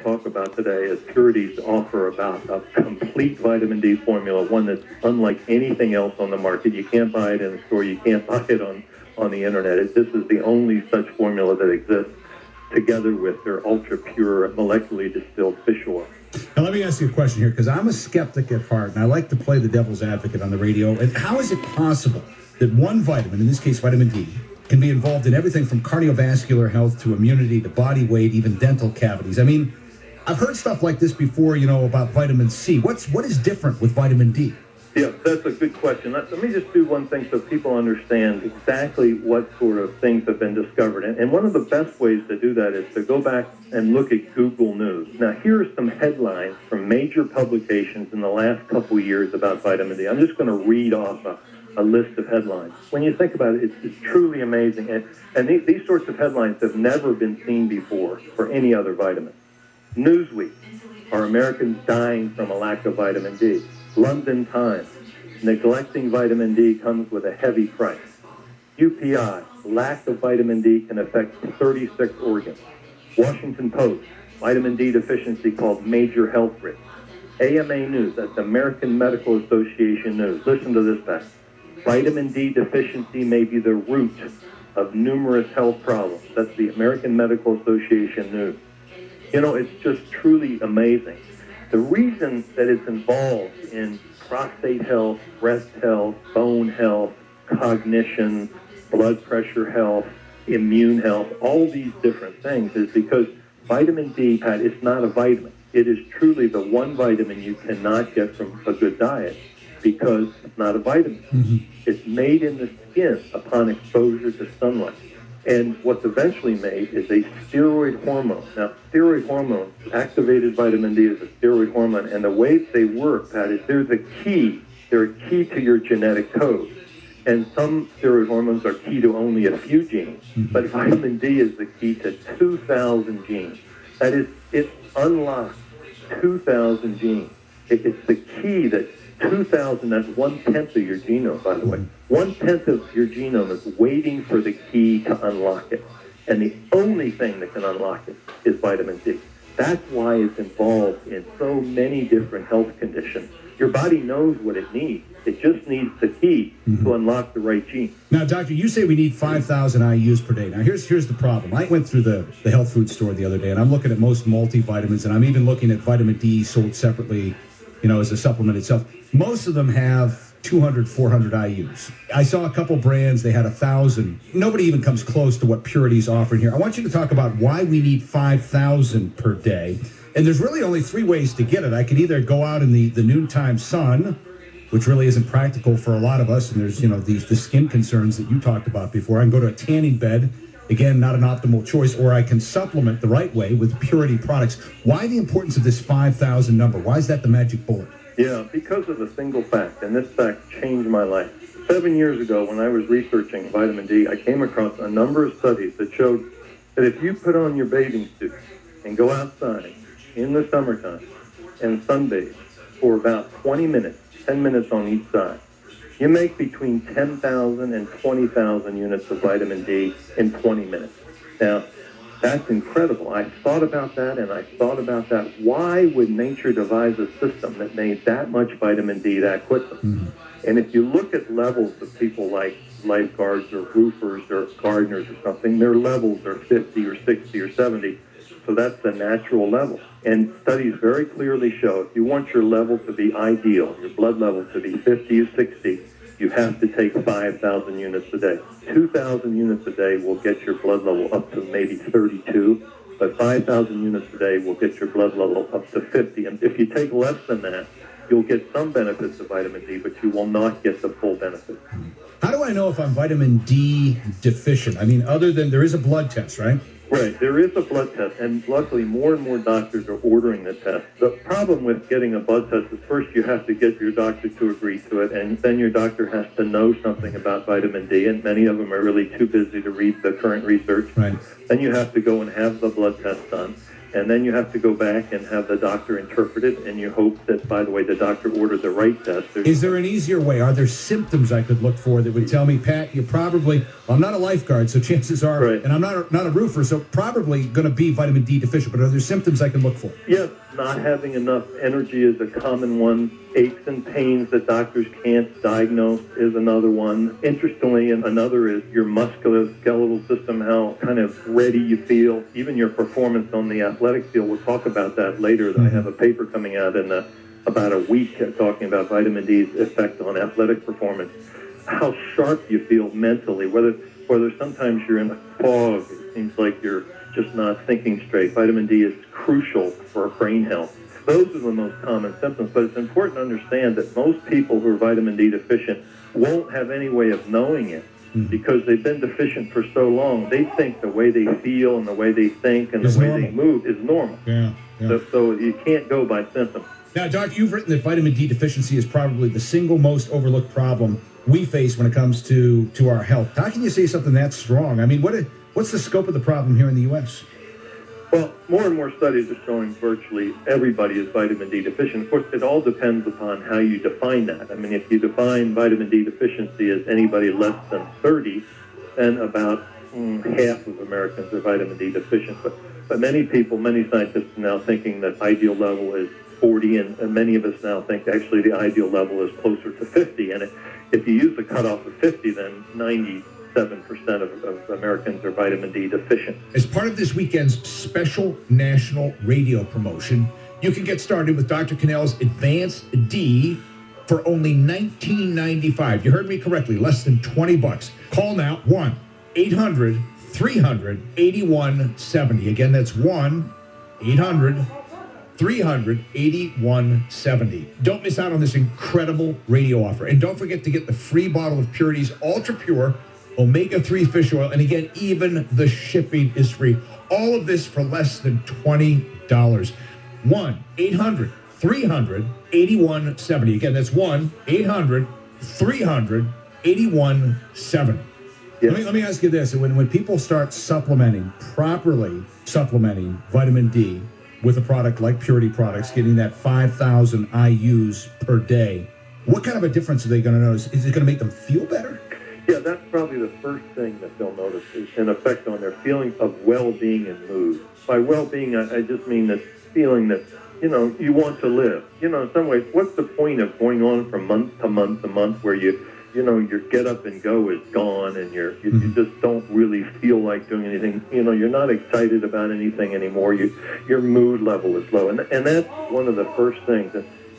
Talk about today is Purity's offer about a complete vitamin D formula, one that's unlike anything else on the market. You can't buy it in the store. You can't buy it on the internet. This is the only such formula that exists, together with their ultra-pure molecularly distilled fish oil. Now, let me ask you a question here, because I'm a skeptic at heart, and I like to play the devil's advocate on the radio. And how is it possible that one vitamin, in this case vitamin D, can be involved in everything from cardiovascular health to immunity to body weight, even dental cavities? I mean, I've heard stuff like this before, about vitamin C. What is different with vitamin D? Yeah, that's a good question. Let me just do one thing so people understand exactly what sort of things have been discovered. And one of the best ways to do that is to go back and look at Google News. Now, here are some headlines from major publications in the last couple of years about vitamin D. I'm just going to read off a list of headlines. When you think about it, it's truly amazing. And these sorts of headlines have never been seen before for any other vitamin. Newsweek, are Americans dying from a lack of vitamin D? London Times, neglecting vitamin D comes with a heavy price. UPI, lack of vitamin D can affect 36 organs. Washington Post, vitamin D deficiency called major health risk. AMA News, that's American Medical Association News. Listen to this fact. Vitamin D deficiency may be the root of numerous health problems. That's the American Medical Association News. It's just truly amazing. The reason that it's involved in prostate health, breast health, bone health, cognition, blood pressure health, immune health, all these different things is because vitamin D, Pat, it's not a vitamin. It is truly the one vitamin you cannot get from a good diet because it's not a vitamin. Mm-hmm. It's made in the skin upon exposure to sunlight. And what's eventually made is a steroid hormone. Now, steroid hormone, activated vitamin D is a steroid hormone, and the way they work, Pat, is they're a key to your genetic code. And some steroid hormones are key to only a few genes, but vitamin D is the key to 2,000 genes. That is, it unlocks 2,000 genes. It's the key that 2,000, that's 1/10 of your genome, by the way. 1/10 of your genome is waiting for the key to unlock it. And the only thing that can unlock it is vitamin D. That's why it's involved in so many different health conditions. Your body knows what it needs. It just needs the key to unlock the right gene. Now, doctor, you say we need 5,000 IUs per day. Now, here's the problem. I went through the health food store the other day, and I'm looking at most multivitamins, and I'm even looking at vitamin D sold separately, as a supplement itself. Most of them have 200, 400 IUs. I saw a couple brands, they had 1,000. Nobody even comes close to what Purity's offering here. I want you to talk about why we need 5,000 per day. And there's really only three ways to get it. I could either go out in the noontime sun, which really isn't practical for a lot of us, and there's, the skin concerns that you talked about before. I can go to a tanning bed. Again, not an optimal choice, or I can supplement the right way with Purity products. Why the importance of this 5,000 number? Why is that the magic bullet? Yeah, because of a single fact, and this fact changed my life. 7 years ago, when I was researching vitamin D, I came across a number of studies that showed that if you put on your bathing suit and go outside in the summertime and sunbathe for about 20 minutes, 10 minutes on each side, you make between 10,000 and 20,000 units of vitamin D in 20 minutes. Now, that's incredible. I thought about that, and I thought about that. Why would nature devise a system that made that much vitamin D that quickly? Mm-hmm. And if you look at levels of people like lifeguards or roofers or gardeners or something, their levels are 50 or 60 or 70. So that's the natural level. And studies very clearly show if you want your level to be ideal, your blood level to be 50 or 60, you have to take 5,000 units a day. 2,000 units a day will get your blood level up to maybe 32, but 5,000 units a day will get your blood level up to 50. And if you take less than that, you'll get some benefits of vitamin D, but you will not get the full benefit. How do I know if I'm vitamin D deficient? I mean, other than there is a blood test, right? Right. There is a blood test, and luckily more and more doctors are ordering the test. The problem with getting a blood test is first you have to get your doctor to agree to it, and then your doctor has to know something about vitamin D, and many of them are really too busy to read the current research. Right. Then you have to go and have the blood test done. and then you have to go back and have the doctor interpret it, and you hope that, by the way, the doctor ordered the right test. Is there an easier way? Are there symptoms I could look for that would tell me, Pat, you're probably, well, I'm not a lifeguard, so chances are, right. And I'm not a roofer, so probably going to be vitamin D deficient, but are there symptoms I can look for? Yes, not having enough energy is a common one. Aches and pains that doctors can't diagnose is another one. Interestingly, another is your musculoskeletal system, how kind of ready you feel, even your performance on the athletic field. We'll talk about that later. I have a paper coming out in about a week talking about vitamin D's effect on athletic performance. How sharp you feel mentally, whether sometimes you're in a fog, it seems like you're just not thinking straight. Vitamin D is crucial for brain health. Those are the most common symptoms, but it's important to understand that most people who are vitamin D deficient won't have any way of knowing it because they've been deficient for so long. They think the way they feel and the way they think and the way they move is normal. Yeah. So you can't go by symptoms. Now, Doc, you've written that vitamin D deficiency is probably the single most overlooked problem we face when it comes to our health. How can you say something that strong? I mean, what's the scope of the problem here in the U.S.? Well, more and more studies are showing virtually everybody is vitamin D deficient. Of course, it all depends upon how you define that. I mean, if you define vitamin D deficiency as anybody less than 30, then about half of Americans are vitamin D deficient. But many people, many scientists are now thinking that ideal level is 40, and many of us now think actually the ideal level is closer to 50. And if you use the cutoff of 50, then 97% of Americans are vitamin D deficient. As part of this weekend's special national radio promotion, you can get started with Dr. Cannell's Advanced D for only $19.95. You heard me correctly, less than $20. Call now, 1-800-300-8170. Again, that's 1-800-300-8170. Don't miss out on this incredible radio offer. And don't forget to get the free bottle of Purity's Ultra Pure Omega-3 fish oil. And again, even the shipping is free. All of this for less than $20. 1-800-300-8170. Again, that's 1-800-300-8170. Yes. Let me ask you this. When people start properly supplementing vitamin D with a product like Purity products, getting that 5,000 IUs per day, what kind of a difference are they going to notice? Is it going to make them feel better? Yeah, that's probably the first thing that they'll notice is an effect on their feeling of well-being and mood. By well-being, I just mean this feeling that, you want to live. In some ways, what's the point of going on from month to month to month where your get up and go is gone and you just don't really feel like doing anything. You're not excited about anything anymore. Your mood level is low. And that's one of the first things.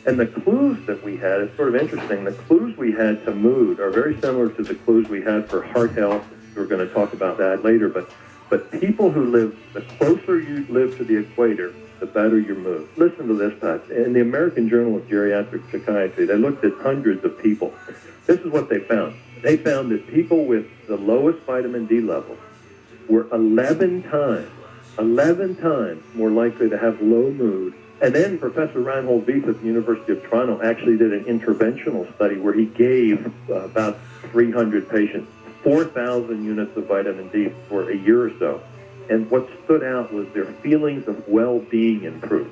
And the clues that we had, it's sort of interesting, the clues we had to mood are very similar to the clues we had for heart health. We're going to talk about that later. But people who live, the closer you live to the equator, the better your mood. Listen to this, Pat. In the American Journal of Geriatric Psychiatry, they looked at hundreds of people. This is what they found. They found that people with the lowest vitamin D levels were 11 times more likely to have low mood. And then Professor Reinhold Wiese at the University of Toronto actually did an interventional study where he gave about 300 patients 4,000 units of vitamin D for a year or so. And what stood out was their feelings of well-being improved,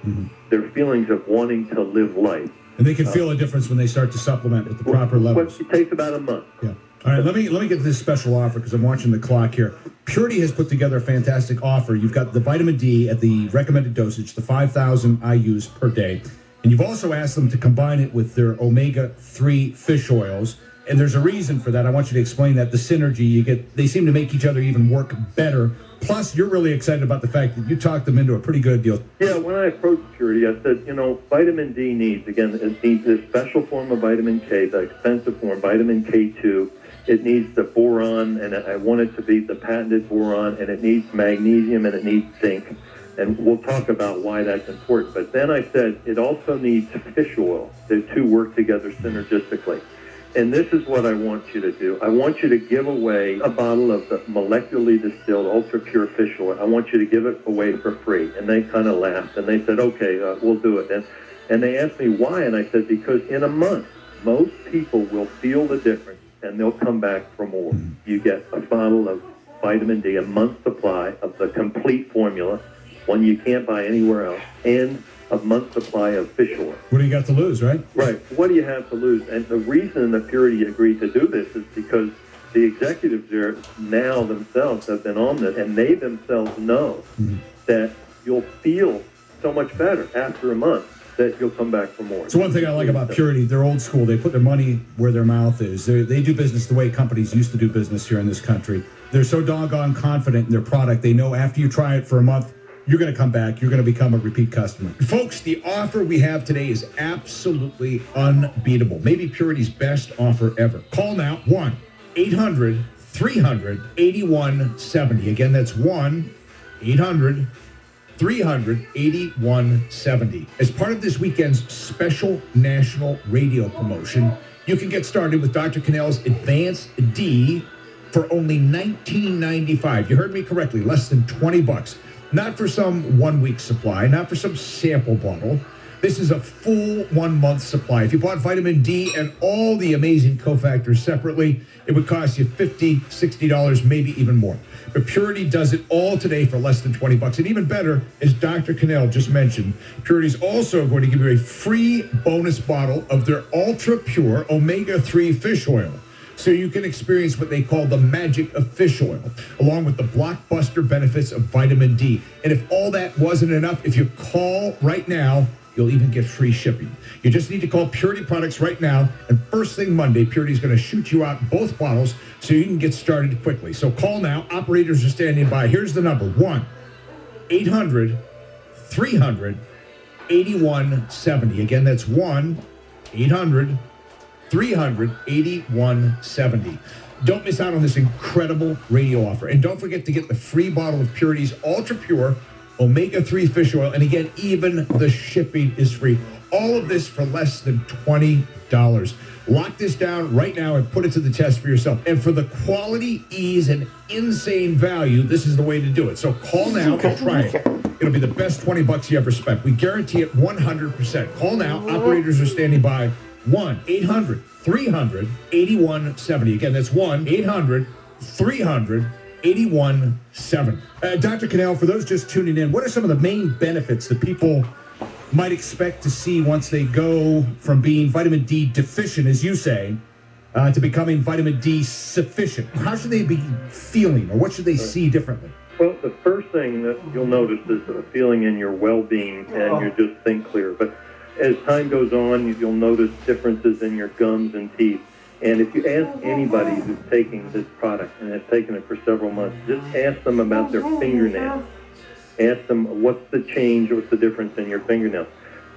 their feelings of wanting to live life. And they can feel a difference when they start to supplement with the proper levels. It takes about a month. Yeah. All right, let me get to this special offer because I'm watching the clock here. Purity has put together a fantastic offer. You've got the vitamin D at the recommended dosage, the 5,000 IUs per day. And you've also asked them to combine it with their omega-3 fish oils. And there's a reason for that. I want you to explain that. The synergy you get, they seem to make each other even work better. Plus, you're really excited about the fact that you talked them into a pretty good deal. Yeah, when I approached Purity, I said, vitamin D needs this special form of vitamin K, the expensive form, vitamin K2. It needs the boron, and I want it to be the patented boron, and it needs magnesium, and it needs zinc. And we'll talk about why that's important. But then I said it also needs fish oil. The two work together synergistically. And this is what I want you to do. I want you to give away a bottle of the molecularly distilled ultra pure fish oil. I want you to give it away for free. And they kind of laughed, and they said, okay, we'll do it. And they asked me why, and I said, because in a month, most people will feel the difference, and they'll come back for more. You get a bottle of vitamin D, a month's supply of the complete formula, one you can't buy anywhere else, and a month's supply of fish oil. What do you got to lose, right? Right. What do you have to lose? And the reason that Purity agreed to do this is because the executives there now themselves have been on this, and they themselves know that you'll feel so much better after a month that you'll come back for more. So one thing I like about Purity, they're old school. They put their money where their mouth is. They do business the way companies used to do business here in this country. They're so doggone confident in their product. They know after you try it for a month, you're going to come back. You're going to become a repeat customer. Folks, the offer we have today is absolutely unbeatable. Maybe Purity's best offer ever. Call now, 1-800-300-8170. Again, that's 1-800-300-8170. As part of this weekend's special national radio promotion, you can get started with Dr. Cannell's Advanced D for only $19.95. You heard me correctly, less than $20. Not for some 1 week supply, not for some sample bottle. This is a full 1 month supply. If you bought vitamin D and all the amazing cofactors separately, it would cost you $50, $60, maybe even more. But Purity does it all today for less than $20. And even better, as Dr. Cannell just mentioned, Purity's also going to give you a free bonus bottle of their ultra pure omega-3 fish oil, so you can experience what they call the magic of fish oil, along with the blockbuster benefits of vitamin D. And if all that wasn't enough, if you call right now, you'll even get free shipping. You just need to call Purity Products right now, and first thing Monday, Purity's going to shoot you out both bottles so you can get started quickly. So call now. Operators are standing by. Here's the number, 1-800-300-8170. Again, that's 1-800-300-8170. Don't miss out on this incredible radio offer. And don't forget to get the free bottle of Purity's ultra pure omega-3 fish oil. And again, even the shipping is free. All of this for less than $20. Lock this down right now and put it to the test for yourself. And for the quality, ease, and insane value, this is the way to do it. So call now and try it. It'll be the best $20 you ever spent. We guarantee it 100%. Call now. Operators are standing by. 1-800-300-8170. Again, that's 1-800-300-8170. Dr. Cannell, for those just tuning in, what are some of the main benefits that people might expect to see once they go from being vitamin D deficient, as you say, to becoming vitamin D sufficient? How should they be feeling, or what should they see differently? Well, the first thing that you'll notice is a feeling in your well-being, and you just think clear. But as time goes on, you'll notice differences in your gums and teeth. And if you ask anybody who's taking this product and has taken it for several months, just ask them about their fingernails. Ask them what's the change, what's the difference in your fingernails.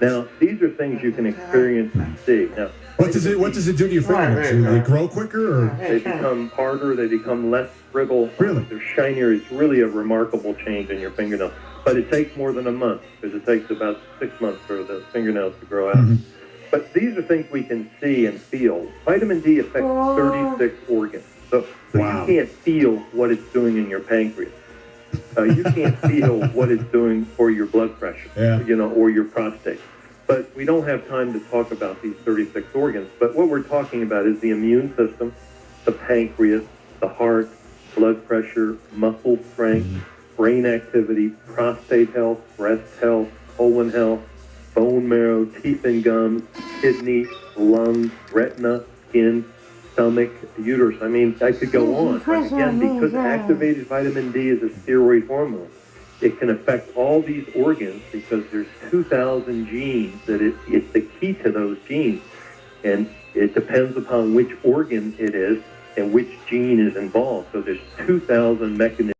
Now, these are things you can experience and see. Now, what does it do to your fingernails? Do they grow quicker, or they become harder? They become less brittle. Really? They're shinier. It's really a remarkable change in your fingernails. But it takes more than a month, because it takes about 6 months for the fingernails to grow out. Mm-hmm. But these are things we can see and feel. Vitamin D affects 36 organs. So Wow. You can't feel what it's doing in your pancreas. You can't feel what it's doing for your blood pressure, or your prostate. But we don't have time to talk about these 36 organs. But what we're talking about is the immune system, the pancreas, the heart, blood pressure, muscle strength, brain activity, prostate health, breast health, colon health, bone marrow, teeth and gums, kidney, lungs, retina, skin, stomach, uterus. I mean, I could go on. But again, because activated vitamin D is a steroid hormone, it can affect all these organs because there's 2,000 genes that it's the key to those genes. And it depends upon which organ it is and which gene is involved. So there's 2,000 mechanisms